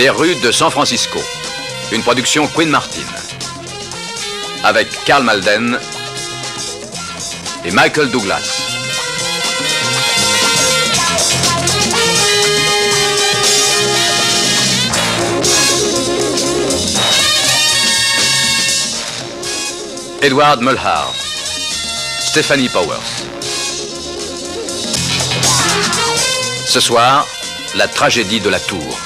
Les rues de San Francisco, une production Queen Martin, avec Karl Malden et Michael Douglas. Edward Mulhall, Stephanie Powers. Ce soir, la tragédie de la Tour.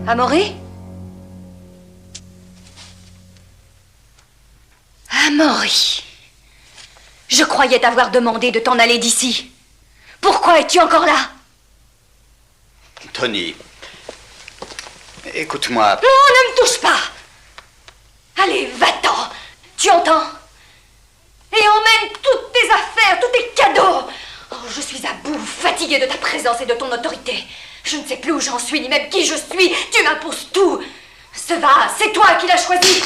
Amaury? Amaury, je croyais t'avoir demandé de t'en aller d'ici. Pourquoi es-tu encore là? Tony, écoute-moi. Non, ne me touche pas. Allez, va-t'en. Tu entends? Et emmène toutes tes affaires, tous tes cadeaux. Oh, je suis à bout, fatiguée de ta présence et de ton autorité. Je ne sais plus où j'en suis, ni même qui je suis. Tu m'imposes tout. Ce vase, c'est toi qui l'as choisi.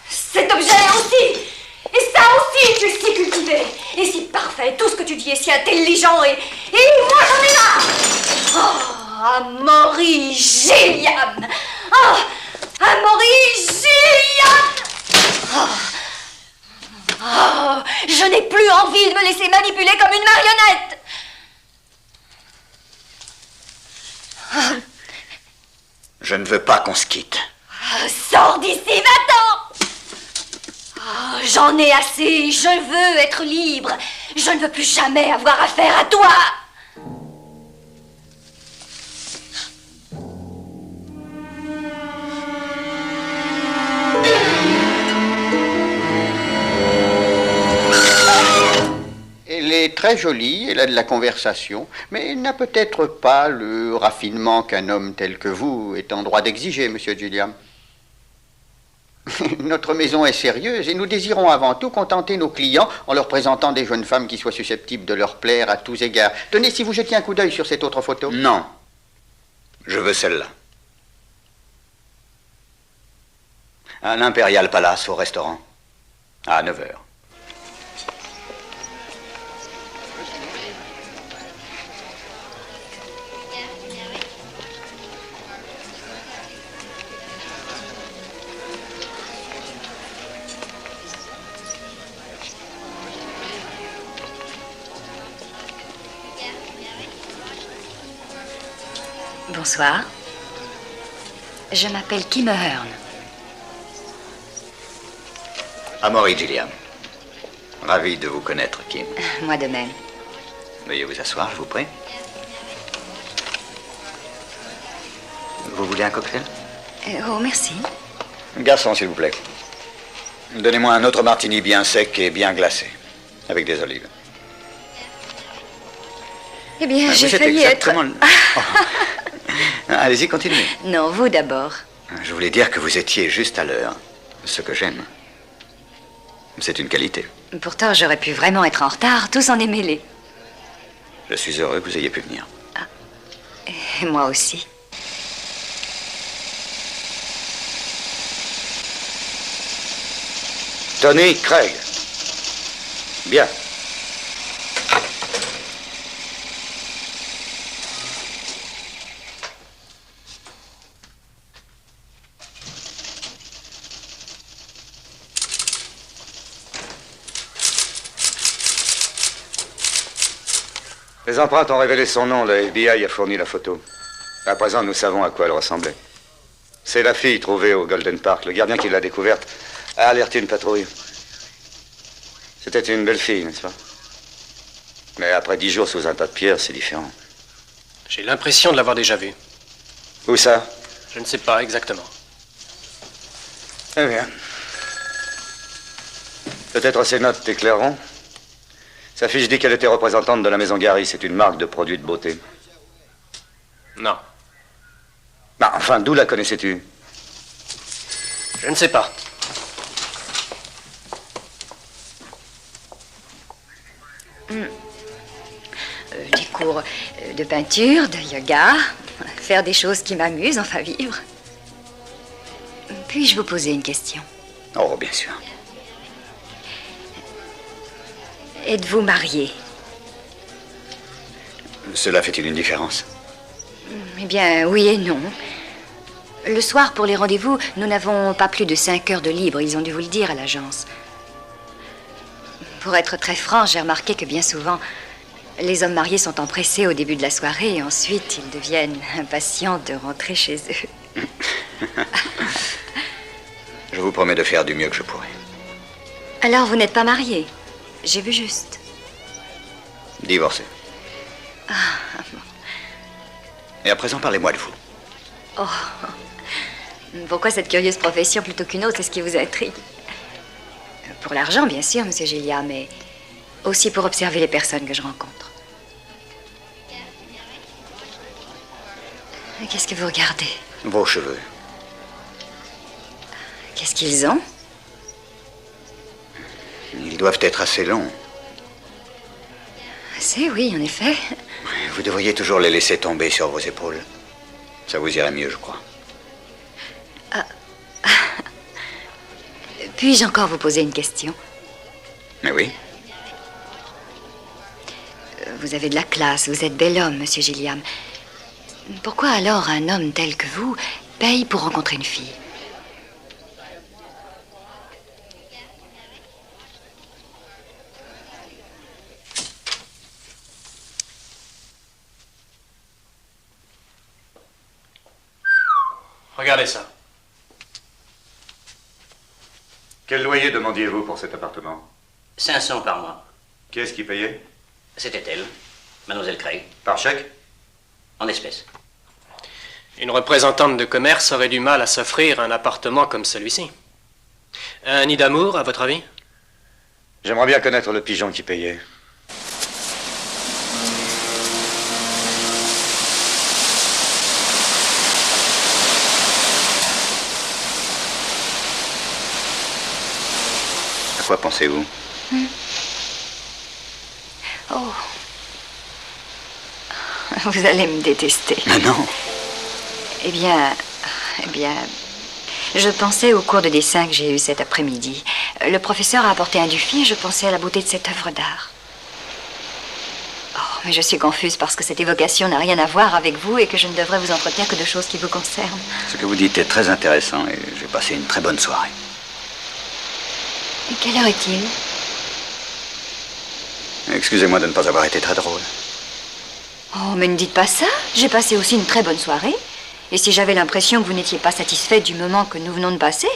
Cet objet aussi. Et ça aussi, tu es si cultivé. Et si parfait. Tout ce que tu dis est si intelligent. Et moi, j'en ai marre. Oh, Amaury Gilliam. Oh, Amaury Gilliam. Oh, je n'ai plus envie de me laisser manipuler comme une marionnette. Je ne veux pas qu'on se quitte. Sors d'ici, va-t'en! Oh, j'en ai assez, je veux être libre. Je ne veux plus jamais avoir affaire à toi. Elle est très jolie, elle a de la conversation, mais elle n'a peut-être pas le raffinement qu'un homme tel que vous est en droit d'exiger, monsieur Gilliam. Notre maison est sérieuse et nous désirons avant tout contenter nos clients en leur présentant des jeunes femmes qui soient susceptibles de leur plaire à tous égards. Tenez, si vous jetiez un coup d'œil sur cette autre photo. Non. Je veux celle-là. À l'Imperial Palace, au restaurant. À 9h. Bonsoir. Je m'appelle Kim Ahern. Amaury Gilliam. Ravi de vous connaître, Kim. Moi de même. Veuillez vous asseoir, je vous prie. Vous voulez un cocktail? Oh, merci. Garçon, s'il vous plaît. Donnez-moi un autre martini bien sec et bien glacé. Avec des olives. Eh bien, j'ai Vous êtes failli exactement... être... Oh. Allez-y, continuez. Non, vous d'abord. Je voulais dire que vous étiez juste à l'heure. Ce que j'aime. C'est une qualité. Pourtant, j'aurais pu vraiment être en retard, tout s'en est mêlé. Je suis heureux que vous ayez pu venir. Ah. Et moi aussi. Tony Craig. Bien. Les empreintes ont révélé son nom, le FBI a fourni la photo. À présent, nous savons à quoi elle ressemblait. C'est la fille trouvée au Golden Park. Le gardien qui l'a découverte a alerté une patrouille. C'était une belle fille, n'est-ce pas? Mais après 10 jours sous un tas de pierres, c'est différent. J'ai l'impression de l'avoir déjà vue. Où ça? Je ne sais pas exactement. Eh bien. Peut-être ces notes t'éclaireront. Sa fiche dit qu'elle était représentante de la maison Gary. C'est une marque de produits de beauté. Non, Bah, enfin, d'où la connaissais-tu? je ne sais pas. Des cours de peinture, de yoga, faire des choses qui m'amusent, enfin vivre. Puis-je vous poser une question? Oh, bien sûr. Êtes-vous marié? Cela fait-il une différence? Eh bien, oui et non. Le soir, pour les rendez-vous, nous n'avons pas plus de 5 heures de libre. Ils ont dû vous le dire à l'agence. Pour être très franc, j'ai remarqué que bien souvent, les hommes mariés sont empressés au début de la soirée et ensuite ils deviennent impatients de rentrer chez eux. Je vous promets de faire du mieux que je pourrai. Alors, vous n'êtes pas marié? J'ai vu juste. Divorcé. Et à présent, parlez-moi de vous. Pourquoi cette curieuse profession plutôt qu'une autre? C'est ce qui vous intrigue. Pour l'argent, bien sûr, monsieur Gilliam, mais aussi pour observer les personnes que je rencontre. Qu'est-ce que vous regardez? Vos cheveux. Qu'est-ce qu'ils ont? Ils doivent être assez longs. C'est oui, en effet. Vous devriez toujours les laisser tomber sur vos épaules. Ça vous irait mieux, je crois. Puis-je encore vous poser une question? Mais oui. Vous avez de la classe, vous êtes bel homme, monsieur Gilliam. Pourquoi alors un homme tel que vous paye pour rencontrer une fille? Regardez ça. Quel loyer demandiez-vous pour cet appartement? 500 par mois. Qui est-ce qui payait? C'était elle, Mademoiselle Craig, Par chèque? en espèces. Une représentante de commerce aurait du mal à s'offrir un appartement comme celui-ci. Un nid d'amour, à votre avis? J'aimerais bien connaître le pigeon qui payait. À quoi pensez-vous? Oh. Vous allez me détester. Mais non. Eh bien, je pensais au cours de dessin que j'ai eu cet après-midi. Le professeur a apporté un Dufy et je pensais à la beauté de cette œuvre d'art. Oh, mais je suis confuse parce que cette évocation n'a rien à voir avec vous et que je ne devrais vous entretenir que de choses qui vous concernent. Ce que vous dites est très intéressant et j'ai passé une très bonne soirée. Et quelle heure est-il? Excusez-moi de ne pas avoir été très drôle. Oh, mais ne dites pas ça. J'ai passé aussi une très bonne soirée. Et si j'avais l'impression que vous n'étiez pas satisfait du moment que nous venons de passer,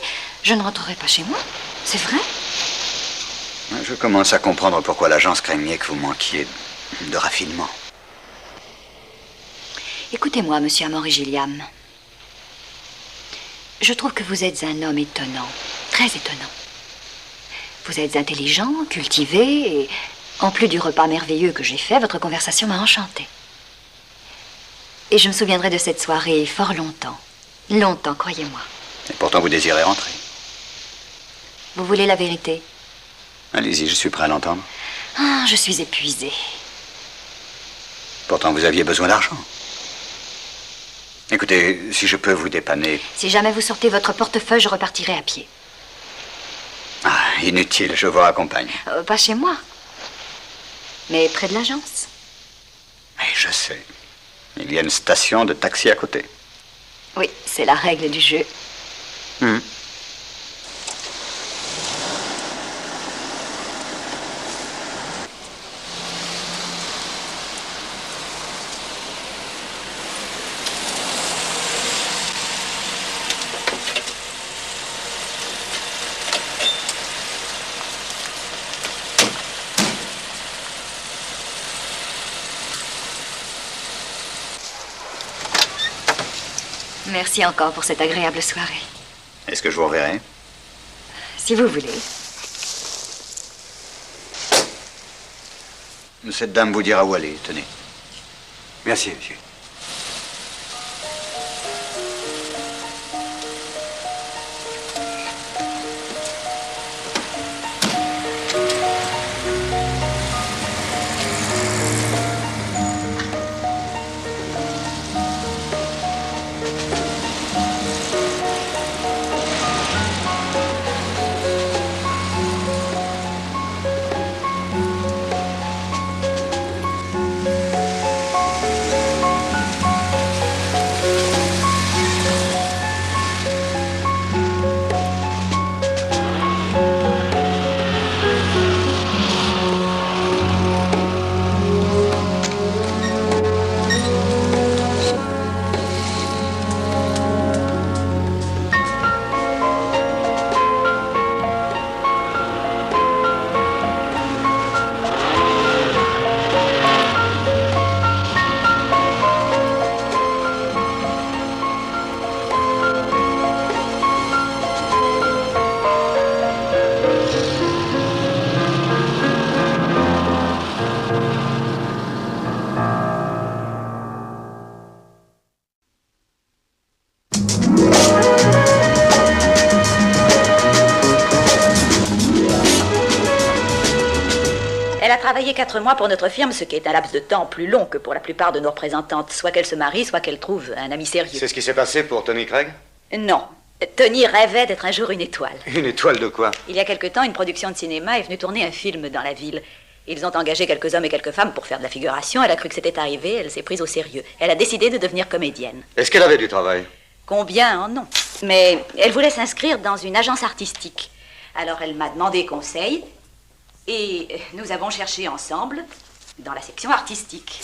je ne rentrerai pas chez moi. C'est vrai? Je commence à comprendre pourquoi l'agence craignait que vous manquiez de raffinement. Écoutez-moi, monsieur Amory Gilliam. Je trouve que vous êtes un homme étonnant, très étonnant. Vous êtes intelligent, cultivé, et en plus du repas merveilleux que j'ai fait, votre conversation m'a enchantée. Et je me souviendrai de cette soirée fort longtemps. Longtemps, croyez-moi. Et pourtant, vous désirez rentrer. Vous voulez la vérité? Allez-y, je suis prêt à l'entendre. Ah, je suis épuisée. Pourtant, vous aviez besoin d'argent. Écoutez, si je peux vous dépanner... Si jamais vous sortez votre portefeuille, je repartirai à pied. Ah, inutile, je vous raccompagne. Pas chez moi. Mais près de l'agence. Mais je sais. Il y a une station de taxi à côté. Oui, c'est la règle du jeu. Merci encore pour cette agréable soirée. Est-ce que je vous reverrai? Si vous voulez. Cette dame vous dira où aller, tenez. Merci, monsieur. Elle a travaillé 4 mois pour notre firme, ce qui est un laps de temps plus long que pour la plupart de nos représentantes. Soit qu'elle se marie, soit qu'elle trouve un ami sérieux. C'est ce qui s'est passé pour Tony Craig? Non. Tony rêvait d'être un jour une étoile. Une étoile de quoi? Il y a quelque temps, une production de cinéma est venue tourner un film dans la ville. Ils ont engagé quelques hommes et quelques femmes pour faire de la figuration. Elle a cru que c'était arrivé, elle s'est prise au sérieux. Elle a décidé de devenir comédienne. Est-ce qu'elle avait du travail? Combien en ont? Mais elle voulait s'inscrire dans une agence artistique. Alors elle m'a demandé conseil et nous avons cherché ensemble dans la section artistique.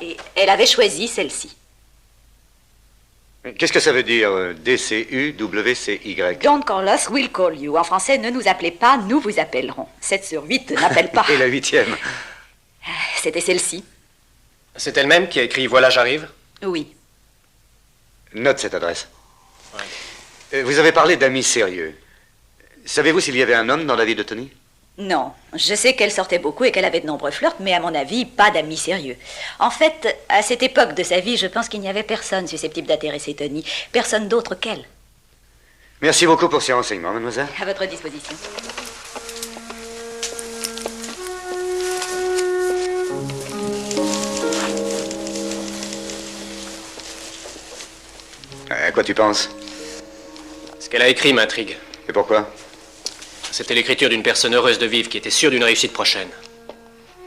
Et elle avait choisi celle-ci. Qu'est-ce que ça veut dire, DCUWCY? Don't call us, we'll call you. En français, ne nous appelez pas, nous vous appellerons. 7 sur 8 n'appelle pas. Et la 8e? C'était celle-ci. C'est elle-même qui a écrit « Voilà, j'arrive ». Oui. Note cette adresse. Ouais. Vous avez parlé d'amis sérieux. Savez-vous s'il y avait un homme dans la vie de Tony? Non. Je sais qu'elle sortait beaucoup et qu'elle avait de nombreux flirts, mais à mon avis, pas d'amis sérieux. En fait, à cette époque de sa vie, je pense qu'il n'y avait personne susceptible d'intéresser Tony. Personne d'autre qu'elle. Merci beaucoup pour ces renseignements, mademoiselle. À votre disposition. À quoi tu penses? Ce qu'elle a écrit m'intrigue. Et pourquoi? C'était l'écriture d'une personne heureuse de vivre qui était sûre d'une réussite prochaine.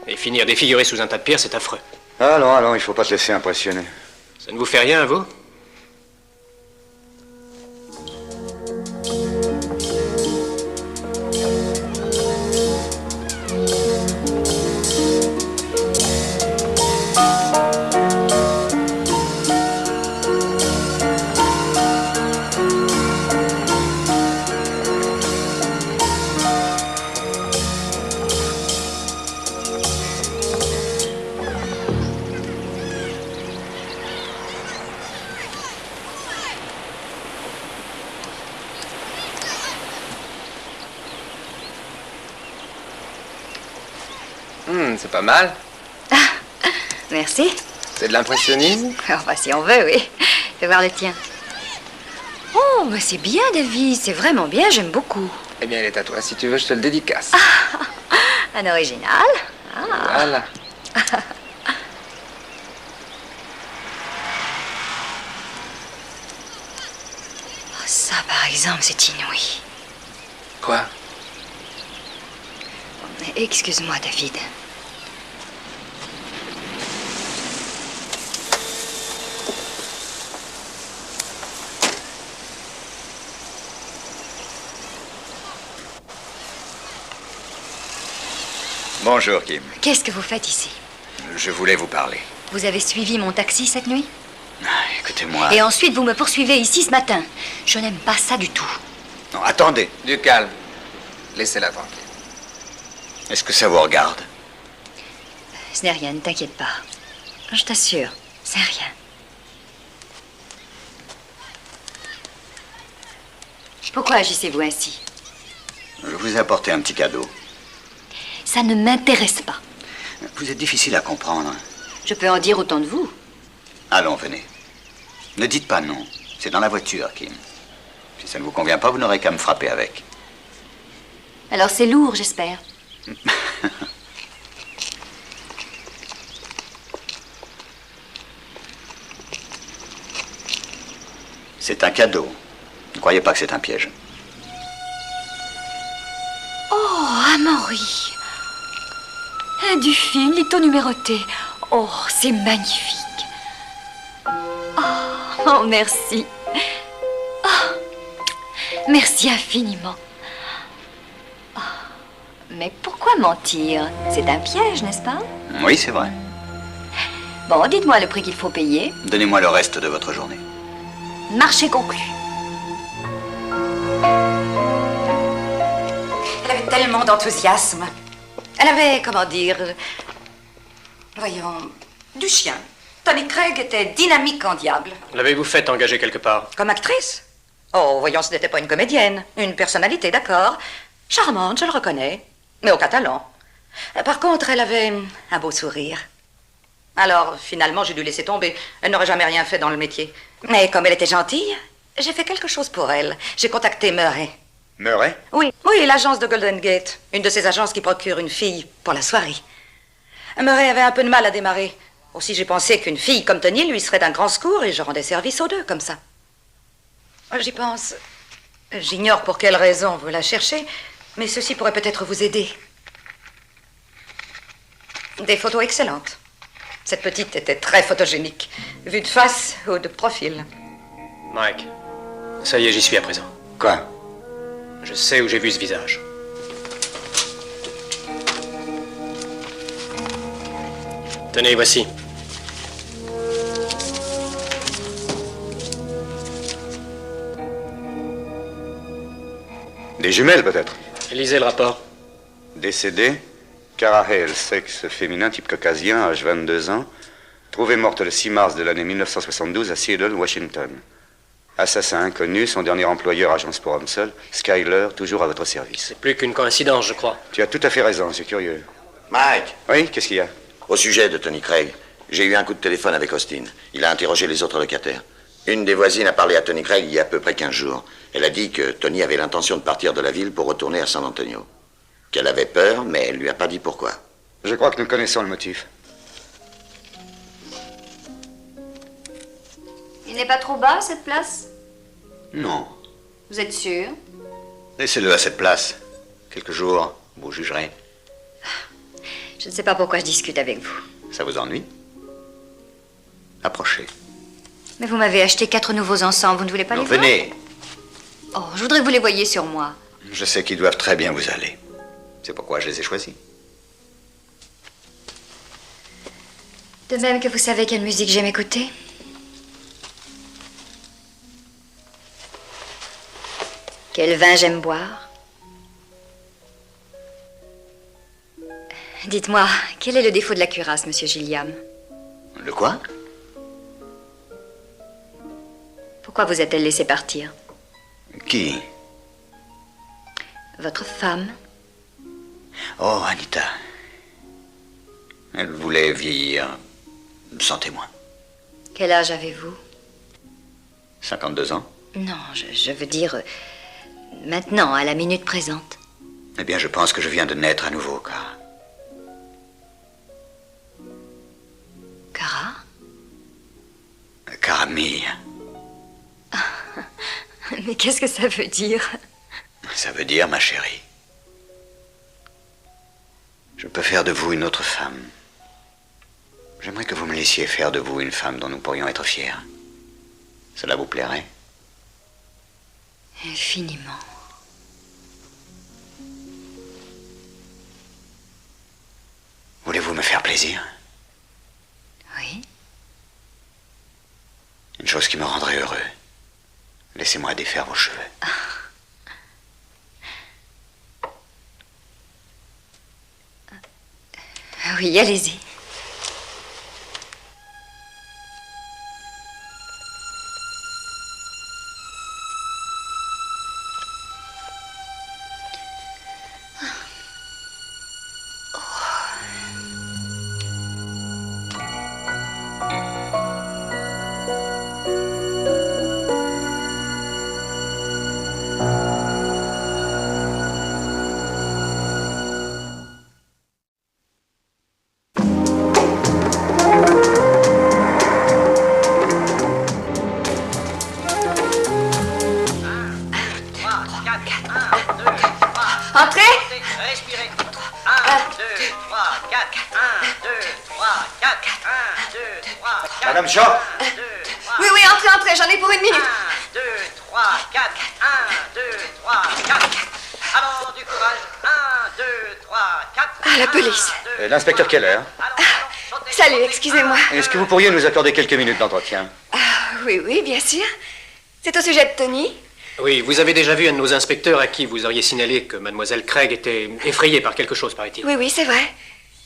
Et finir défiguré sous un tas de pierres, c'est affreux. Allons, il faut pas te laisser impressionner. Ça ne vous fait rien, à vous? C'est pas mal. Ah, merci. C'est de l'impressionnisme? Oh, bah, si on veut, oui. Fais voir le tien. Oh, bah, c'est bien, David. C'est vraiment bien, j'aime beaucoup. Eh bien, il est à toi. Si tu veux, je te le dédicace. Ah, un original. Ah. Voilà. Oh, ça, par exemple, c'est inouï. Quoi? Excuse-moi, David. Bonjour, Kim. Qu'est-ce que vous faites ici? Je voulais vous parler. Vous avez suivi mon taxi cette nuit? Écoutez-moi. Et ensuite, vous me poursuivez ici ce matin. Je n'aime pas ça du tout. Non, attendez. Du calme. Laissez-la tranquille. Est-ce que ça vous regarde? Ce n'est rien, ne t'inquiète pas. Je t'assure, c'est rien. Pourquoi agissez-vous ainsi? Je vous ai apporté un petit cadeau. Ça ne m'intéresse pas. Vous êtes difficile à comprendre. Je peux en dire autant de vous. Allons, venez. Ne dites pas non. C'est dans la voiture, Kim. Si ça ne vous convient pas, vous n'aurez qu'à me frapper avec. Alors c'est lourd, j'espère. C'est un cadeau. Ne croyez pas que c'est un piège. Oh, Amaury. Du film, les taux numérotés. Oh, c'est magnifique. Oh, merci. Oh, merci infiniment. Oh, mais pourquoi mentir? C'est un piège, n'est-ce pas? Oui, c'est vrai. Bon, dites-moi le prix qu'il faut payer. Donnez-moi le reste de votre journée. Marché conclu. Elle avait tellement d'enthousiasme. Elle avait, comment dire, voyons, du chien. Tony Craig était dynamique en diable. L'avez-vous fait engager quelque part? Comme actrice? Oh, voyons, ce n'était pas une comédienne. Une personnalité, d'accord. Charmante, je le reconnais. Mais aucun talent. Par contre, elle avait un beau sourire. Alors, finalement, j'ai dû laisser tomber. Elle n'aurait jamais rien fait dans le métier. Mais comme elle était gentille, j'ai fait quelque chose pour elle. J'ai contacté Murray. Murray? Oui, l'agence de Golden Gate. Une de ces agences qui procure une fille pour la soirée. Murray avait un peu de mal à démarrer. Aussi, j'ai pensé qu'une fille comme Tony lui serait d'un grand secours et je rendais service aux deux, comme ça. J'y pense. J'ignore pour quelle raison vous la cherchez, mais ceci pourrait peut-être vous aider. Des photos excellentes. Cette petite était très photogénique, vue de face ou de profil. Mike, ça y est, j'y suis à présent. Quoi? Je sais où j'ai vu ce visage. Tenez, voici. Des jumelles, peut-être? Lisez le rapport. Décédée, Cara Hale, sexe féminin, type caucasien, âge 22 ans, trouvée morte le 6 mars de l'année 1972 à Seattle, Washington. Assassin inconnu, son dernier employeur, agence pour homme seul, Skyler, toujours à votre service. C'est plus qu'une coïncidence, je crois. Tu as tout à fait raison, c'est curieux. Mike! Oui, qu'est-ce qu'il y a? Au sujet de Tony Craig, j'ai eu un coup de téléphone avec Austin. Il a interrogé les autres locataires. Une des voisines a parlé à Tony Craig il y a à peu près 15 jours. Elle a dit que Tony avait l'intention de partir de la ville pour retourner à San Antonio. Qu'elle avait peur, mais elle lui a pas dit pourquoi. Je crois que nous connaissons le motif. Il n'est pas trop bas, cette place? Non. Vous êtes sûr? Laissez-le à cette place. Quelques jours, vous jugerez. Je ne sais pas pourquoi je discute avec vous. Ça vous ennuie? Approchez. Mais vous m'avez acheté 4 nouveaux ensembles, vous ne voulez pas Non, les voir? venez. Oh, je voudrais que vous les voyiez sur moi. Je sais qu'ils doivent très bien vous aller. C'est pourquoi je les ai choisis. De même que vous savez quelle musique j'aime écouter. Quel vin j'aime boire. Dites-moi, quel est le défaut de la cuirasse, monsieur Gilliam? Le quoi? Pourquoi vous a-t-elle laissé partir? Qui? Votre femme? Oh, Anita. Elle voulait vieillir sans témoin. Quel âge avez-vous? 52 ans? Non, je veux dire... maintenant, à la minute présente. Eh bien, je pense que je viens de naître à nouveau, Cara. Cara? Cara mia. Mais qu'est-ce que ça veut dire? Ça veut dire, ma chérie, je peux faire de vous une autre femme. J'aimerais que vous me laissiez faire de vous une femme dont nous pourrions être fiers. Cela vous plairait? Infiniment. Voulez-vous me faire plaisir? Oui. Une chose qui me rendrait heureux. Laissez-moi défaire vos cheveux. Oui, allez-y. Entrez. Respirez. 1, 2, 3, 4. 1, 2, 3, 4. 1, 2, 3, 4. Madame Shaw. 1, 2, 3. Oui, entrez, j'en ai pour 1 minute. 1, 2, 3, 4. 1, 2, 3, 4. Alors, du courage. 1, 2, 3, 4. Ah, la police. L'inspecteur Keller. Salut, excusez-moi. Est-ce que vous pourriez nous accorder quelques minutes d'entretien? Oui, bien sûr. C'est au sujet de Tony. Oui, vous avez déjà vu un de nos inspecteurs à qui vous auriez signalé que mademoiselle Craig était effrayée par quelque chose, paraît-il. Oui, c'est vrai.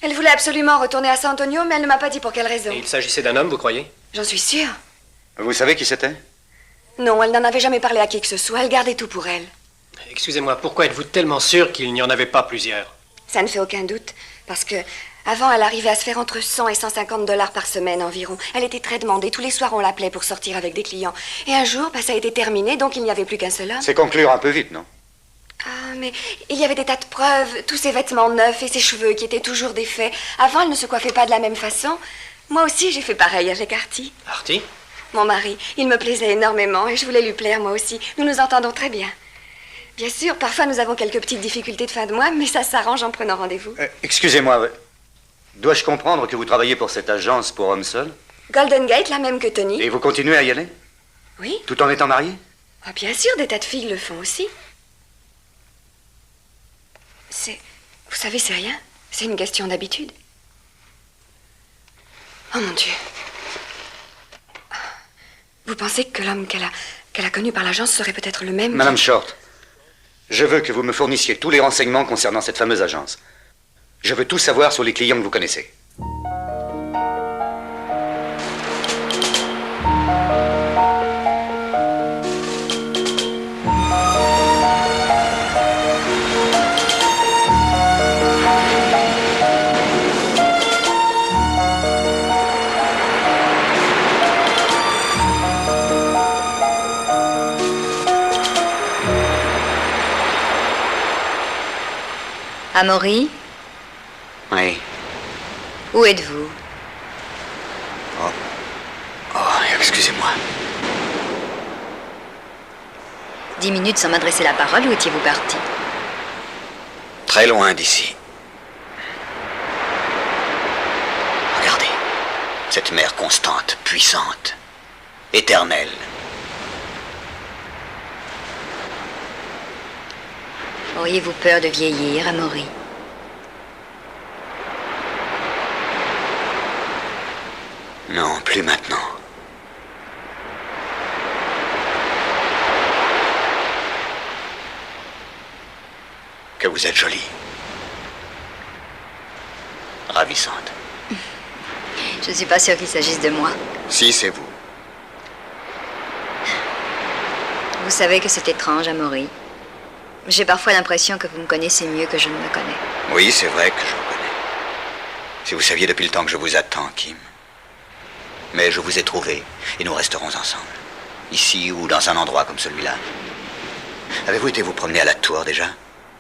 Elle voulait absolument retourner à San Antonio, mais elle ne m'a pas dit pour quelle raison. Et il s'agissait d'un homme, vous croyez? J'en suis sûre. Vous savez qui c'était? Non, elle n'en avait jamais parlé à qui que ce soit. Elle gardait tout pour elle. Excusez-moi, pourquoi êtes-vous tellement sûr qu'il n'y en avait pas plusieurs? Ça ne fait aucun doute, parce que avant, elle arrivait à se faire entre 100 et 150 dollars par semaine environ. Elle était très demandée. Tous les soirs, on l'appelait pour sortir avec des clients. Et un jour, ça a été terminé, donc il n'y avait plus qu'un seul homme. C'est conclure un peu vite, non? Ah, mais il y avait des tas de preuves, tous ses vêtements neufs et ses cheveux qui étaient toujours défaits. Avant, elle ne se coiffait pas de la même façon. Moi aussi, j'ai fait pareil avec Artie. Artie? Mon mari, il me plaisait énormément et je voulais lui plaire moi aussi. Nous nous entendons très bien. Bien sûr, parfois nous avons quelques petites difficultés de fin de mois, mais ça s'arrange en prenant rendez-vous. Excusez-moi, dois-je comprendre que vous travaillez pour cette agence pour hommes seuls? Golden Gate, la même que Tony. Et vous continuez à y aller? Oui. Tout en étant marié? Ah, bien sûr, des tas de filles le font aussi. Vous savez, c'est rien. C'est une question d'habitude. Oh mon Dieu. Vous pensez que l'homme qu'elle a connu par l'agence serait peut-être le même? Madame Short, je veux que vous me fournissiez tous les renseignements concernant cette fameuse agence. Je veux tout savoir sur les clients que vous connaissez. Amaury, Oui. où êtes-vous? Oh, excusez-moi. 10 minutes sans m'adresser la parole, où étiez-vous parti? Très loin d'ici. Regardez. Cette mer constante, puissante, éternelle. Auriez-vous peur de vieillir, Amaury? Non, plus maintenant. Que vous êtes jolie. Ravissante. Je ne suis pas sûre qu'il s'agisse de moi. Si, c'est vous. Vous savez que c'est étrange, Amaury. J'ai parfois l'impression que vous me connaissez mieux que je ne me connais. Oui, c'est vrai que je vous connais. Si vous saviez depuis le temps que je vous attends, Kim. Mais je vous ai trouvé, et nous resterons ensemble. Ici ou dans un endroit comme celui-là. Avez-vous été vous promener à la tour déjà?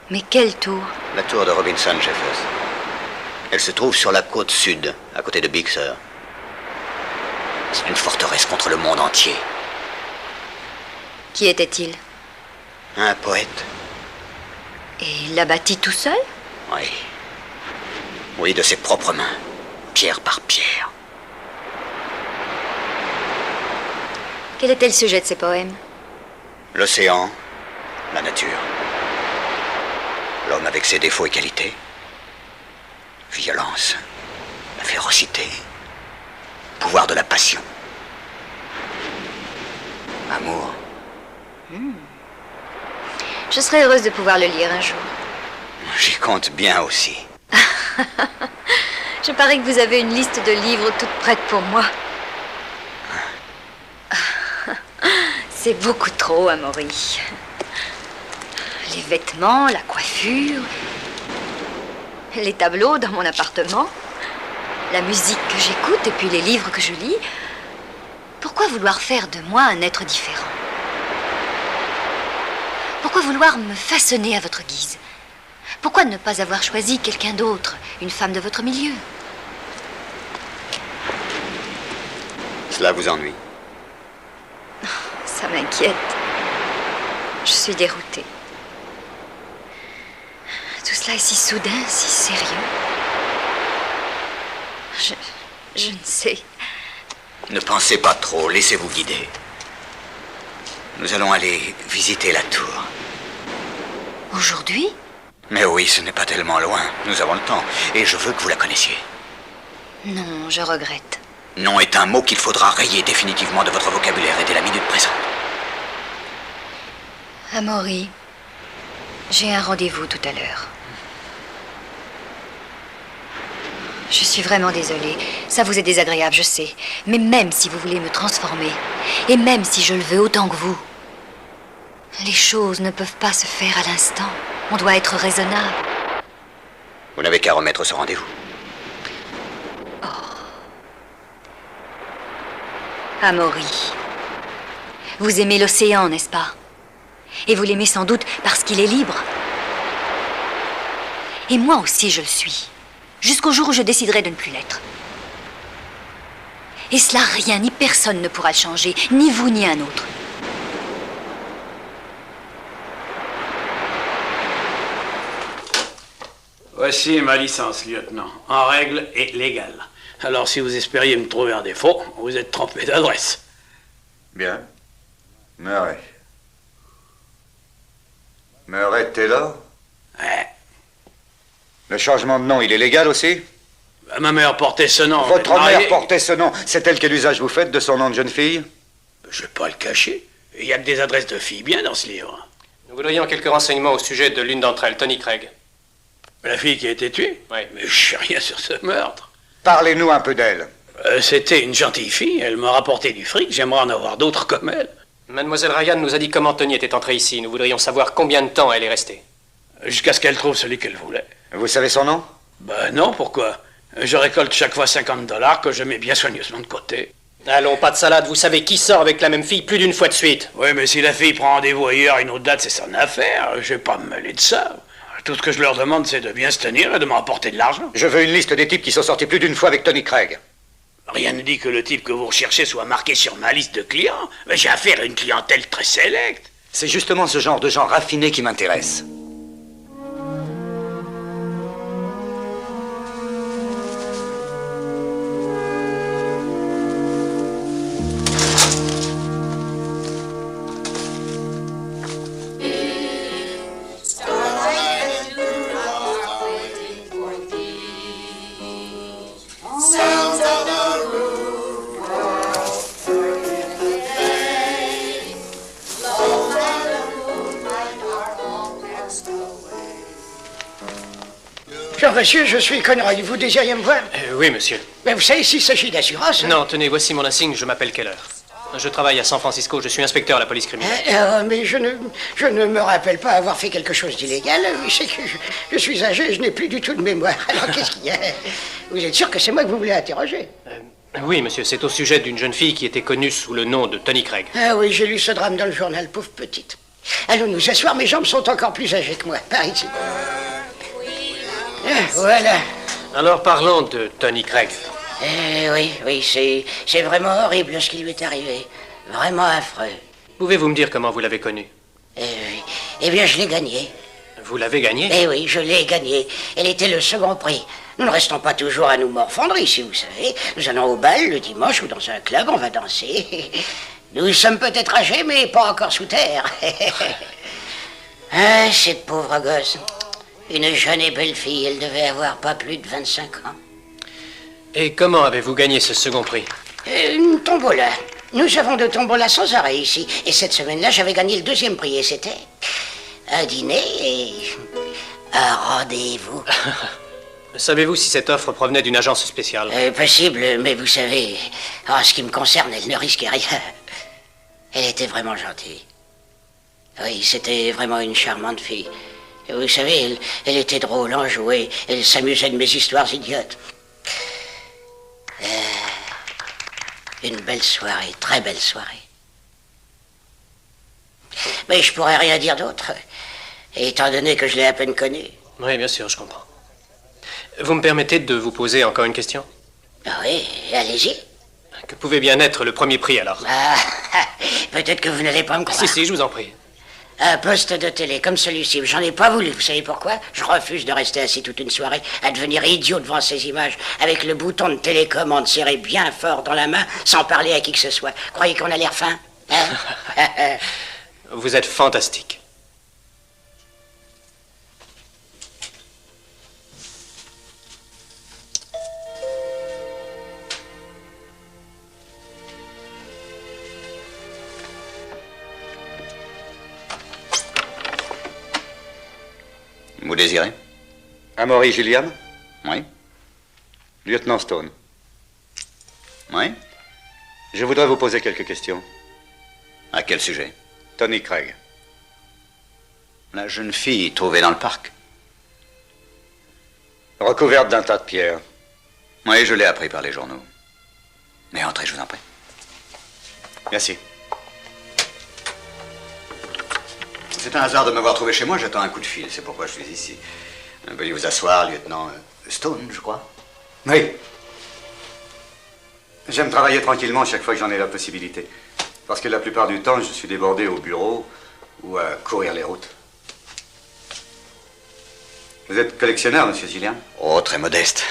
Mais quelle tour? La tour de Robinson Jeffers. Elle se trouve sur la côte sud, à côté de Big Sur. C'est une forteresse contre le monde entier. Qui était-il? Un poète. Et il l'a bâti tout seul? Oui. Oui, de ses propres mains. Pierre par pierre. Quel était le sujet de ses poèmes? L'océan, la nature. L'homme avec ses défauts et qualités. Violence, la férocité. Pouvoir de la passion. Amour. Je serais heureuse de pouvoir le lire un jour. J'y compte bien aussi. Je parie que vous avez une liste de livres toute prête pour moi. C'est beaucoup trop, Amaury. Les vêtements, la coiffure, les tableaux dans mon appartement, la musique que j'écoute et puis les livres que je lis. Pourquoi vouloir faire de moi un être différent? Pourquoi vouloir me façonner à votre guise? Pourquoi ne pas avoir choisi quelqu'un d'autre, une femme de votre milieu? Cela vous ennuie? Ça m'inquiète. Je suis déroutée. cela est si soudain, si sérieux. Je ne sais. Ne pensez pas trop, laissez-vous guider. Nous allons aller visiter la tour. Aujourd'hui? Mais oui, ce n'est pas tellement loin. Nous avons le temps. Et je veux que vous la connaissiez. Non, je regrette. Non est un mot qu'il faudra rayer définitivement de votre vocabulaire et dès la minute présente. Amaury, j'ai un rendez-vous tout à l'heure. Je suis vraiment désolée. Ça vous est désagréable, je sais. Mais même si vous voulez me transformer, et même si je le veux autant que vous, les choses ne peuvent pas se faire à l'instant. On doit être raisonnable. Vous n'avez qu'à remettre ce rendez-vous. Amaury, vous aimez l'océan, n'est-ce pas? Et vous l'aimez sans doute parce qu'il est libre. Et moi aussi, je le suis. Jusqu'au jour où je déciderai de ne plus l'être. Et cela, rien ni personne ne pourra le changer, ni vous ni un autre. Voici ma licence, lieutenant. En règle et légale. Alors, si vous espériez me trouver un défaut, vous êtes trompé d'adresse. Bien. Murray. Murray Taylor? Ouais. Le changement de nom, il est légal aussi? Ma mère portait ce nom. Votre mère portait ce nom. C'est elle quel usage vous faites de son nom de jeune fille? Je vais pas le cacher. Il y a que des adresses de filles bien dans ce livre. Nous voudrions quelques renseignements au sujet de l'une d'entre elles, Tony Craig. La fille qui a été tuée? Oui. Mais je sais rien sur ce meurtre. Parlez-nous un peu d'elle. C'était une gentille fille. Elle m'a rapporté du fric. J'aimerais en avoir d'autres comme elle. Mademoiselle Ryan nous a dit comment Tony était entrée ici. Nous voudrions savoir combien de temps elle est restée. Jusqu'à ce qu'elle trouve celui qu'elle voulait. Vous savez son nom? Ben non, pourquoi? Je récolte chaque fois $50 que je mets bien soigneusement de côté. Allons, pas de salade, vous savez qui sort avec la même fille plus d'une fois de suite. Oui, mais si la fille prend rendez-vous ailleurs à une autre date, c'est son affaire. Je vais pas me mêler de ça. Tout ce que je leur demande, c'est de bien se tenir et de me rapporter de l'argent. Je veux une liste des types qui sont sortis plus d'une fois avec Tony Craig. Rien ne dit que le type que vous recherchez soit marqué sur ma liste de clients. Mais j'ai affaire à une clientèle très sélecte. C'est justement ce genre de gens raffinés qui m'intéresse. Monsieur, je suis Conroy. Vous désiriez me voir? Oui, monsieur. Mais vous savez s'il s'agit d'assurance? Non, tenez, voici mon insigne, je m'appelle Keller. Je travaille à San Francisco, je suis inspecteur à la police criminelle. Mais je ne me rappelle pas avoir fait quelque chose d'illégal. C'est que je suis âgé et je n'ai plus du tout de mémoire. Alors qu'est-ce qu'il y a? Vous êtes sûr que c'est moi que vous voulez interroger? Oui, monsieur, c'est au sujet d'une jeune fille qui était connue sous le nom de Tony Craig. Ah oui, j'ai lu ce drame dans le journal, pauvre petite. Allons nous asseoir, mes jambes sont encore plus âgées que moi. Par ici. Voilà. Alors parlons de Tony Craig. Oui, c'est vraiment horrible ce qui lui est arrivé. Vraiment affreux. Pouvez-vous me dire comment vous l'avez connu? Eh bien, je l'ai gagné. Vous l'avez gagné? Eh oui, je l'ai gagné. Elle était le second prix. Nous ne restons pas toujours à nous morfondre ici, vous savez. Nous allons au bal le dimanche ou dans un club, on va danser. Nous sommes peut-être âgés, mais pas encore sous terre. Ah, cette pauvre gosse. Une jeune et belle fille, elle devait avoir pas plus de 25 ans. Et comment avez-vous gagné ce second prix? Une tombola. Nous avons de tombola sans arrêt ici. Et cette semaine-là, j'avais gagné le deuxième prix. Et c'était un dîner et un rendez-vous. Savez-vous si cette offre provenait d'une agence spéciale? Possible, mais vous savez, en ce qui me concerne, elle ne risquait rien. Elle était vraiment gentille. Oui, c'était vraiment une charmante fille. Et vous savez, elle était drôle, enjouée. Elle s'amusait de mes histoires idiotes. Une belle soirée, très belle soirée. Mais je pourrais rien dire d'autre, étant donné que je l'ai à peine connue. Oui, bien sûr, je comprends. Vous me permettez de vous poser encore une question? Oui, allez-y. Que pouvait bien être le premier prix, alors? Peut-être que vous n'allez pas me croire. Si, je vous en prie. Un poste de télé comme celui-ci, j'en ai pas voulu. Vous savez pourquoi? Je refuse de rester assis toute une soirée à devenir idiot devant ces images avec le bouton de télécommande serré bien fort dans la main sans parler à qui que ce soit. Croyez qu'on a l'air fin, hein? Vous êtes fantastique. Vous désirez? Amaury Gilliam? Oui. Lieutenant Stone. Oui. Je voudrais vous poser quelques questions. À quel sujet? Tony Craig. La jeune fille trouvée dans le parc. Recouverte d'un tas de pierres. Oui, je l'ai appris par les journaux. Mais entrez, je vous en prie. Merci. C'est un hasard de m'avoir trouvé chez moi, j'attends un coup de fil, c'est pourquoi je suis ici. Veuillez vous asseoir, lieutenant Stone, je crois. Oui. J'aime travailler tranquillement chaque fois que j'en ai la possibilité. Parce que la plupart du temps, je suis débordé au bureau ou à courir les routes. Vous êtes collectionneur, monsieur Gilliam? Oh, très modeste.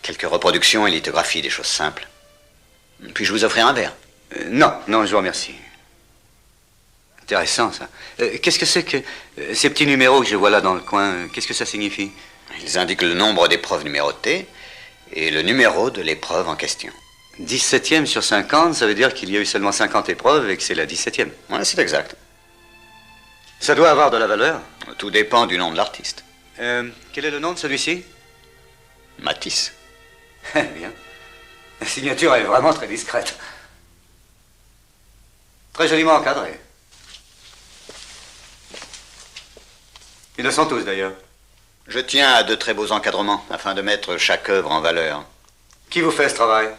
Quelques reproductions et lithographies, des choses simples. Puis-je vous offrir un verre? Non, je vous remercie. Intéressant, ça. Qu'est-ce que c'est que ces petits numéros que je vois là dans le coin? Qu'est-ce que ça signifie? Ils indiquent le nombre d'épreuves numérotées et le numéro de l'épreuve en question. 17e sur 50, ça veut dire qu'il y a eu seulement 50 épreuves et que c'est la 17e. Ouais, c'est exact. Ça doit avoir de la valeur? Tout dépend du nom de l'artiste. Quel est le nom de celui-ci? Matisse. Bien. La signature est vraiment très discrète. Très joliment encadrée. Ils le sont tous, d'ailleurs. Je tiens à de très beaux encadrements, afin de mettre chaque œuvre en valeur. Qui vous fait ce travail?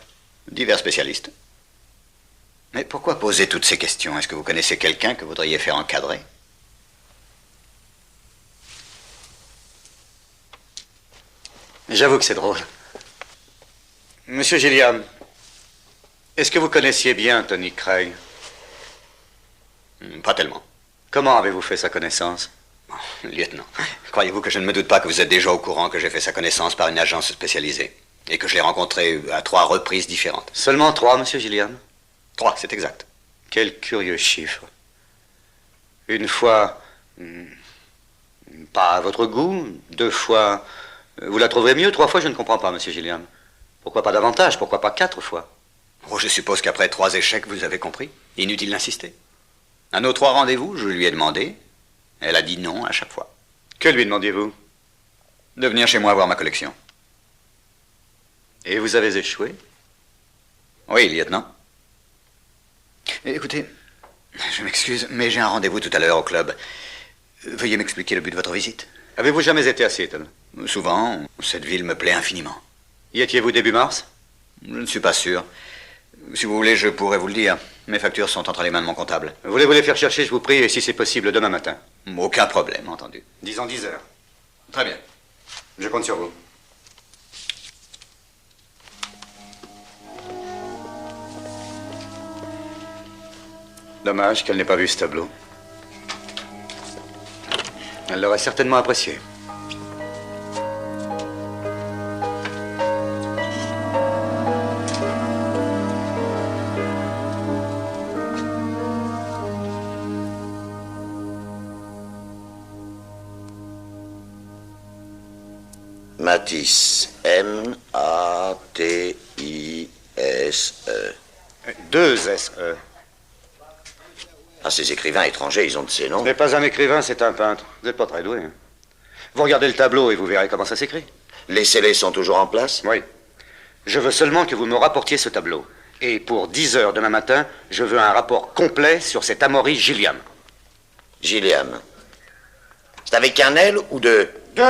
Divers spécialistes. Mais pourquoi poser toutes ces questions? Est-ce que vous connaissez quelqu'un que vous voudriez faire encadrer? J'avoue que c'est drôle. Monsieur Gilliam, est-ce que vous connaissiez bien Tony Craig? Pas tellement. Comment avez-vous fait sa connaissance? Lieutenant, croyez-vous que je ne me doute pas que vous êtes déjà au courant que j'ai fait sa connaissance par une agence spécialisée et que je l'ai rencontré à 3 reprises différentes? Seulement 3, monsieur Gilliam? 3, c'est exact. Quel curieux chiffre. Une fois, pas à votre goût. 2 fois, vous la trouverez mieux. 3 fois, je ne comprends pas, monsieur Gilliam. Pourquoi pas davantage? Pourquoi pas 4 fois? Oh, je suppose qu'après 3 échecs, vous avez compris. Inutile d'insister. À nos 3 rendez-vous, je lui ai demandé. Elle a dit non à chaque fois. Que lui demandiez-vous? De venir chez moi voir ma collection. Et vous avez échoué? Oui, lieutenant. Écoutez, je m'excuse, mais j'ai un rendez-vous tout à l'heure au club. Veuillez m'expliquer le but de votre visite. Avez-vous jamais été à Seattle? Souvent, cette ville me plaît infiniment. Y étiez-vous début mars? Je ne suis pas sûr. Si vous voulez, je pourrais vous le dire. Mes factures sont entre les mains de mon comptable. Voulez-vous les faire chercher, je vous prie, et si c'est possible, demain matin? Aucun problème, entendu. Disons 10 heures. Très bien. Je compte sur vous. Dommage qu'elle n'ait pas vu ce tableau. Elle l'aurait certainement apprécié. Matisse. M-A-T-I-S-E. 2 S-E. Ah, ces écrivains étrangers, ils ont de ces noms. Ce n'est pas un écrivain, c'est un peintre. Vous n'êtes pas très doué. Hein? Vous regardez le tableau et vous verrez comment ça s'écrit. Les scellés sont toujours en place? Oui. Je veux seulement que vous me rapportiez ce tableau. Et pour 10 heures demain matin, je veux un rapport complet sur cet Amaury Gilliam. Gilliam. C'est avec un L ou 2? 2.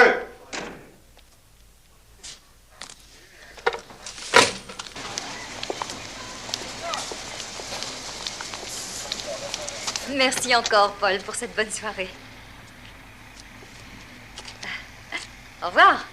Merci encore, Paul, pour cette bonne soirée. Au revoir.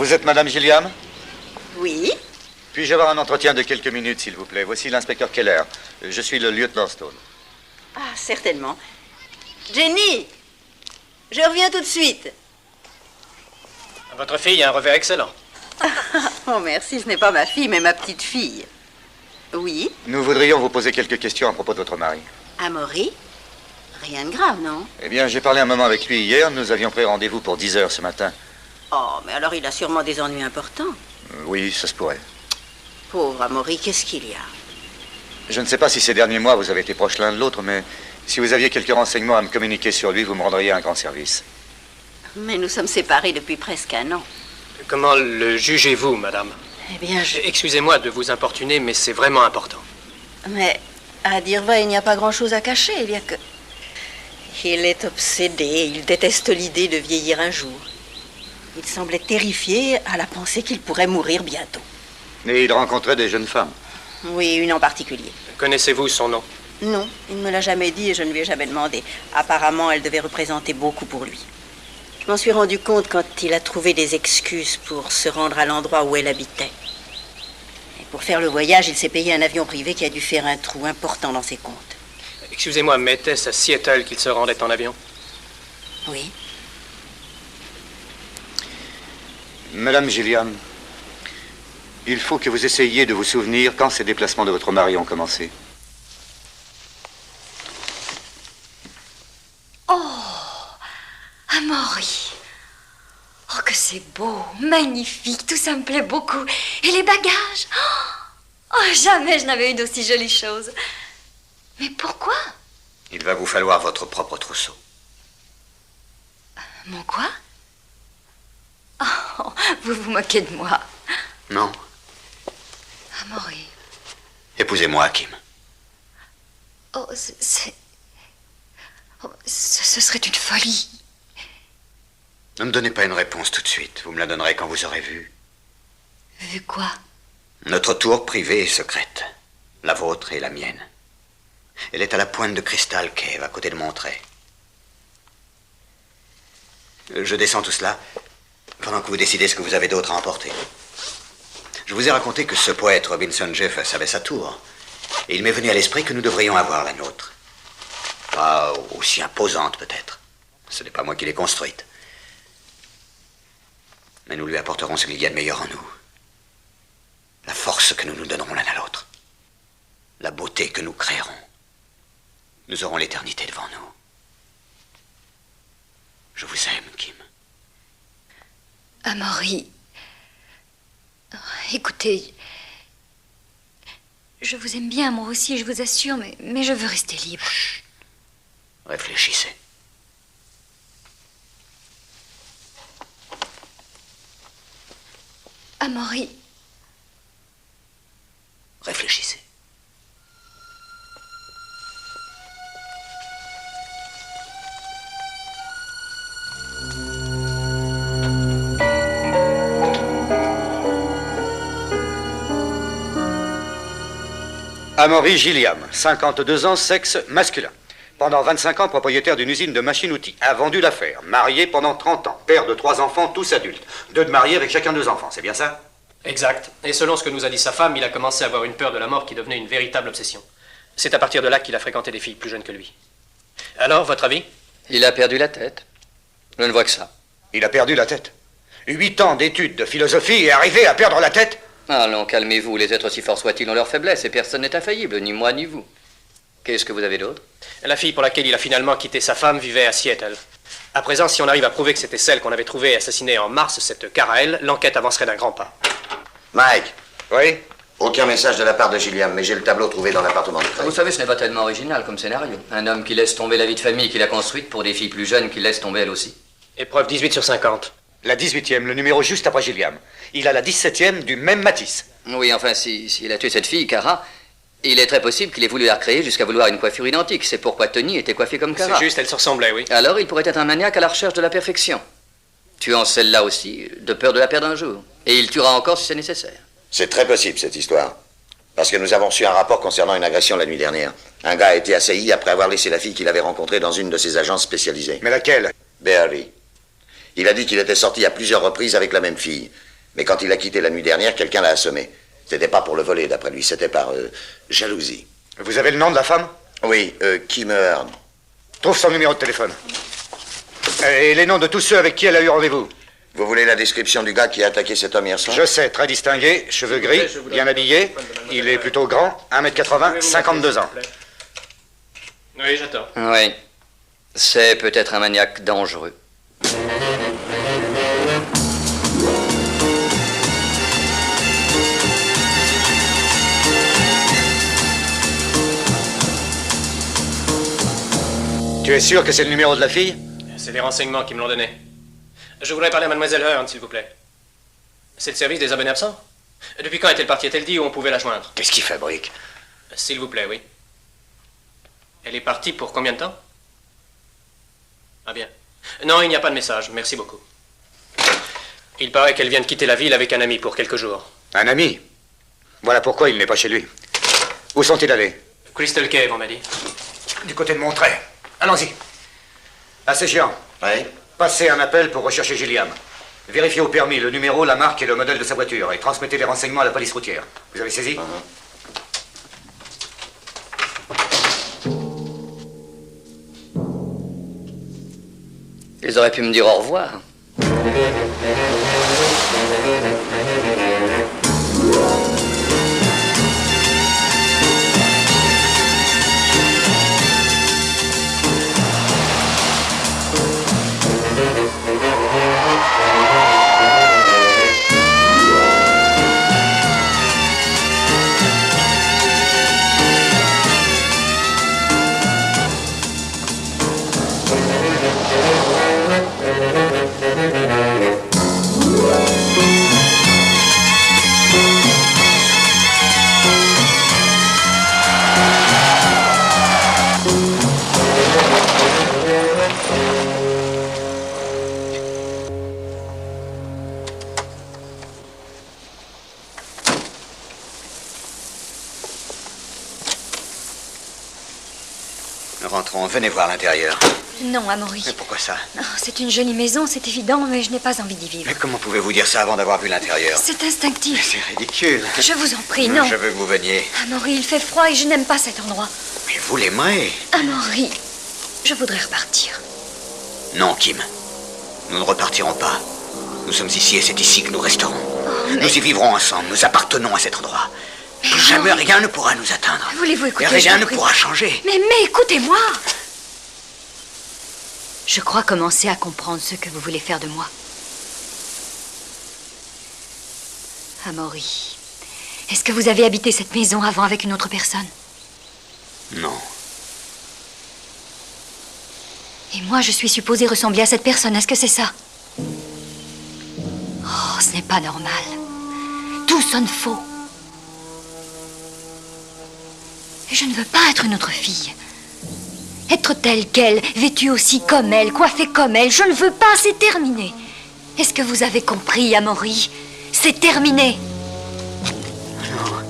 Vous êtes Madame Gilliam? Oui. Puis-je avoir un entretien de quelques minutes, s'il vous plaît? Voici l'inspecteur Keller. Je suis le lieutenant Stone. Ah, certainement. Jenny, je reviens tout de suite. Votre fille a un revers excellent. Oh, merci, ce n'est pas ma fille, mais ma petite fille. Oui. Nous voudrions vous poser quelques questions à propos de votre mari. Amaury? Rien de grave, non? Eh bien, j'ai parlé un moment avec lui hier. Nous avions pris rendez-vous pour 10 heures ce matin. Oh, mais alors il a sûrement des ennuis importants. Oui, ça se pourrait. Pauvre Amaury, qu'est-ce qu'il y a? Je ne sais pas si ces derniers mois vous avez été proches l'un de l'autre, mais si vous aviez quelques renseignements à me communiquer sur lui, vous me rendriez un grand service. Mais nous sommes séparés depuis presque un an. Comment le jugez-vous, madame? Eh bien, Excusez-moi de vous importuner, mais c'est vraiment important. Mais, à dire vrai, il n'y a pas grand-chose à cacher. Il y a que... Il est obsédé, il déteste l'idée de vieillir un jour. Il semblait terrifié à la pensée qu'il pourrait mourir bientôt. Et il rencontrait des jeunes femmes? Oui, une en particulier. Connaissez-vous son nom? Non, il ne me l'a jamais dit et je ne lui ai jamais demandé. Apparemment, elle devait représenter beaucoup pour lui. Je m'en suis rendu compte quand il a trouvé des excuses pour se rendre à l'endroit où elle habitait. Et pour faire le voyage, il s'est payé un avion privé qui a dû faire un trou important dans ses comptes. Excusez-moi, mais était-ce à Seattle qu'il se rendait en avion? Oui. Madame Gilliam, il faut que vous essayiez de vous souvenir quand ces déplacements de votre mari ont commencé. Oh, Amaury. Oh, que c'est beau, magnifique, tout ça me plaît beaucoup. Et les bagages? Oh, jamais je n'avais eu d'aussi jolies choses. Mais pourquoi? Il va vous falloir votre propre trousseau. Mon quoi? Oh, vous vous moquez de moi. Non. Amaury. Épousez-moi, Hakim. Oh, ce serait une folie. Ne me donnez pas une réponse tout de suite. Vous me la donnerez quand vous aurez vu. Vu quoi? Notre tour privée est secrète. La vôtre et la mienne. Elle est à la pointe de Crystal Cave, à côté de Monterey. Je descends tout cela pendant que vous décidez ce que vous avez d'autre à emporter. Je vous ai raconté que ce poète Robinson Jeffers avait sa tour. Et il m'est venu à l'esprit que nous devrions avoir la nôtre. Pas aussi imposante peut-être. Ce n'est pas moi qui l'ai construite. Mais nous lui apporterons ce qu'il y a de meilleur en nous. La force que nous nous donnerons l'un à l'autre. La beauté que nous créerons. Nous aurons l'éternité devant nous. Je vous aime, Kim. Amaury. Écoutez, je vous aime bien, moi aussi, je vous assure, mais je veux rester libre. Chut. Réfléchissez. Amaury. Réfléchissez. Amaury Gilliam, 52 ans, sexe masculin. Pendant 25 ans, propriétaire d'une usine de machines-outils. A vendu l'affaire. Marié pendant 30 ans. Père de 3 enfants, tous adultes. 2 de mariés avec chacun 2 enfants, c'est bien ça? Exact. Et selon ce que nous a dit sa femme, il a commencé à avoir une peur de la mort qui devenait une véritable obsession. C'est à partir de là qu'il a fréquenté des filles plus jeunes que lui. Alors, votre avis? Il a perdu la tête. Je ne vois que ça. Il a perdu la tête. 8 ans d'études de philosophie et arrivé à perdre la tête? Allons, calmez-vous. Les êtres si forts soient-ils ont leur faiblesse et personne n'est infaillible, ni moi ni vous. Qu'est-ce que vous avez d'autre? La fille pour laquelle il a finalement quitté sa femme vivait à Seattle. À présent, si on arrive à prouver que c'était celle qu'on avait trouvée et assassinée en mars, cette Cara L, l'enquête avancerait d'un grand pas. Mike. Oui? Aucun message de la part de Gilliam, mais j'ai le tableau trouvé dans l'appartement de Craig. Vous savez, ce n'est pas tellement original comme scénario. Un homme qui laisse tomber la vie de famille qu'il a construite pour des filles plus jeunes qu'il laisse tomber elles aussi. Épreuve 18 sur 50. La 18e, le numéro juste après Gilliam. Il a la 17e du même Matisse. Oui, enfin, s'il a tué cette fille, Cara, il est très possible qu'il ait voulu la recréer jusqu'à vouloir une coiffure identique. C'est pourquoi Tony était coiffée comme Cara. C'est juste, elle se ressemblait, oui. Alors, il pourrait être un maniaque à la recherche de la perfection. Tuant celle-là aussi, de peur de la perdre un jour. Et il tuera encore si c'est nécessaire. C'est très possible, cette histoire. Parce que nous avons reçu un rapport concernant une agression la nuit dernière. Un gars a été assailli après avoir laissé la fille qu'il avait rencontrée dans une de ses agences spécialisées. Mais laquelle? Barry. Il a dit qu'il était sorti à plusieurs reprises avec la même fille. Mais quand il a quitté la nuit dernière, quelqu'un l'a assommé. C'était pas pour le voler, d'après lui, c'était par jalousie. Vous avez le nom de la femme? Oui, Kim Hearn. Trouve son numéro de téléphone. Et les noms de tous ceux avec qui elle a eu rendez-vous. Vous voulez la description du gars qui a attaqué cet homme hier soir? Je sais, très distingué, cheveux gris, bien habillé. Il est plutôt grand, 1m80, 52 ans. Oui, j'attends. Oui. C'est peut-être un maniaque dangereux. Tu es sûr que c'est le numéro de la fille? C'est les renseignements qui me l'ont donné. Je voudrais parler à Mademoiselle Hearn, s'il vous plaît. C'est le service des abonnés absents? Depuis quand est-elle partie? A-t-elle dit où on pouvait la joindre? Qu'est-ce qu'il fabrique? S'il vous plaît, oui. Elle est partie pour combien de temps? Ah bien. Non, il n'y a pas de message. Merci beaucoup. Il paraît qu'elle vient de quitter la ville avec un ami pour quelques jours. Un ami? Voilà pourquoi il n'est pas chez lui. Où sont-ils allés? Crystal Cave, on m'a dit. Du côté de Monterey. Allons-y. Assez chiant. Oui. Passez un appel pour rechercher Gilliam. Vérifiez au permis le numéro, la marque et le modèle de sa voiture et transmettez les renseignements à la police routière. Vous avez saisi? Ils auraient pu me dire au revoir. Rentrons, venez voir l'intérieur. Non, Amaury. Mais pourquoi ça? Oh, c'est une jolie maison, c'est évident, mais je n'ai pas envie d'y vivre. Mais comment pouvez-vous dire ça avant d'avoir vu l'intérieur? C'est instinctif. Mais c'est ridicule. Je vous en prie, non. Je veux que vous veniez. Amaury, il fait froid et je n'aime pas cet endroit. Mais vous l'aimerez. Amaury, je voudrais repartir. Non, Kim. Nous ne repartirons pas. Nous sommes ici et c'est ici que nous resterons. Nous y vivrons ensemble, nous appartenons à cet endroit. Plus jamais rien ne pourra nous atteindre. Voulez-vous écouter? Et rien ne pourra changer. Mais écoutez-moi. Je crois commencer à comprendre ce que vous voulez faire de moi. Amaury, est-ce que vous avez habité cette maison avant avec une autre personne? Non. Et moi, je suis supposée ressembler à cette personne, est-ce que c'est ça? Oh, ce n'est pas normal. Tout sonne faux. Et je ne veux pas être une autre fille. Être telle qu'elle, vêtue aussi comme elle, coiffée comme elle, je ne veux pas, c'est terminé. Est-ce que vous avez compris, Amaury? C'est terminé. Non,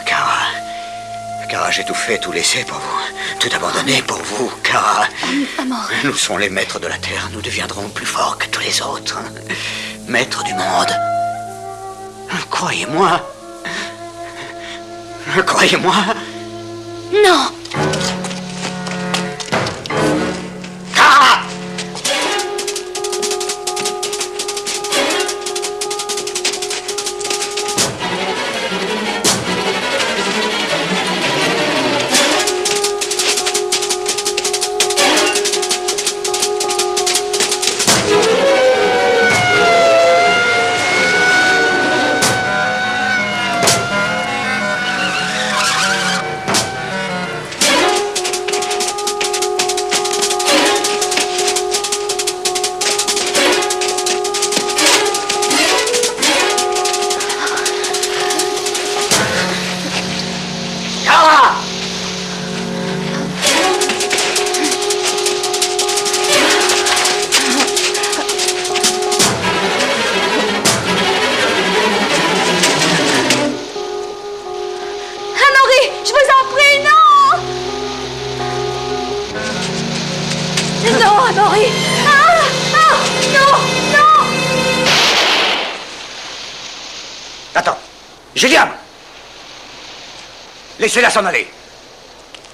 Cara. Cara, j'ai tout fait, tout laissé pour vous. Tout abandonné pour vous, Cara. Amaury. Nous sommes les maîtres de la Terre. Nous deviendrons plus forts que tous les autres. Maîtres du monde. Croyez-moi. Croyez-moi. Non. Cara! Gilliam! Laissez-la s'en aller.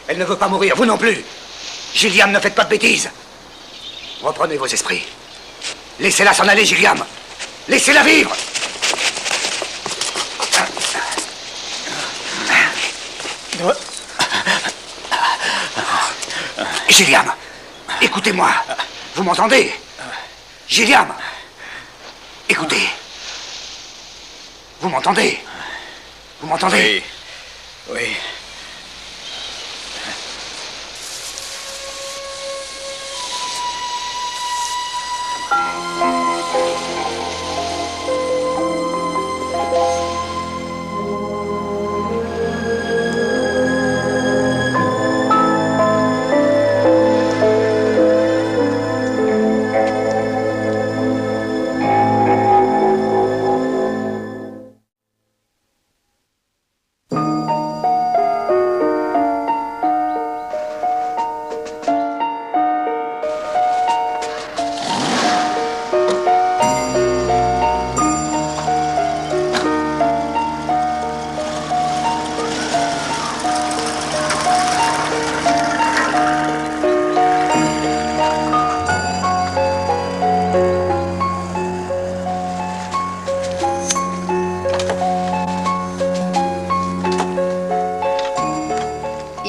Elle ne veut pas mourir, vous non plus. Gilliam, ne faites pas de bêtises. Reprenez vos esprits. Laissez-la s'en aller, Gilliam. Laissez-la vivre. Gilliam, écoutez-moi. Vous m'entendez? Gilliam, écoutez. Vous m'entendez? Vous m'entendez? Oui. Oui.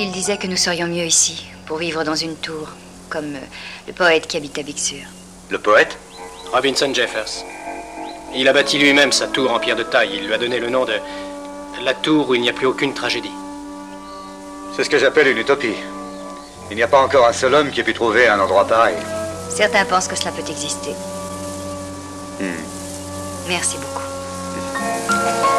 Il disait que nous serions mieux ici, pour vivre dans une tour, comme le poète qui habite à Big Sur. Le poète? Robinson Jeffers. Il a bâti lui-même sa tour en pierre de taille. Il lui a donné le nom de la tour où il n'y a plus aucune tragédie. C'est ce que j'appelle une utopie. Il n'y a pas encore un seul homme qui ait pu trouver un endroit pareil. Certains pensent que cela peut exister. Merci beaucoup.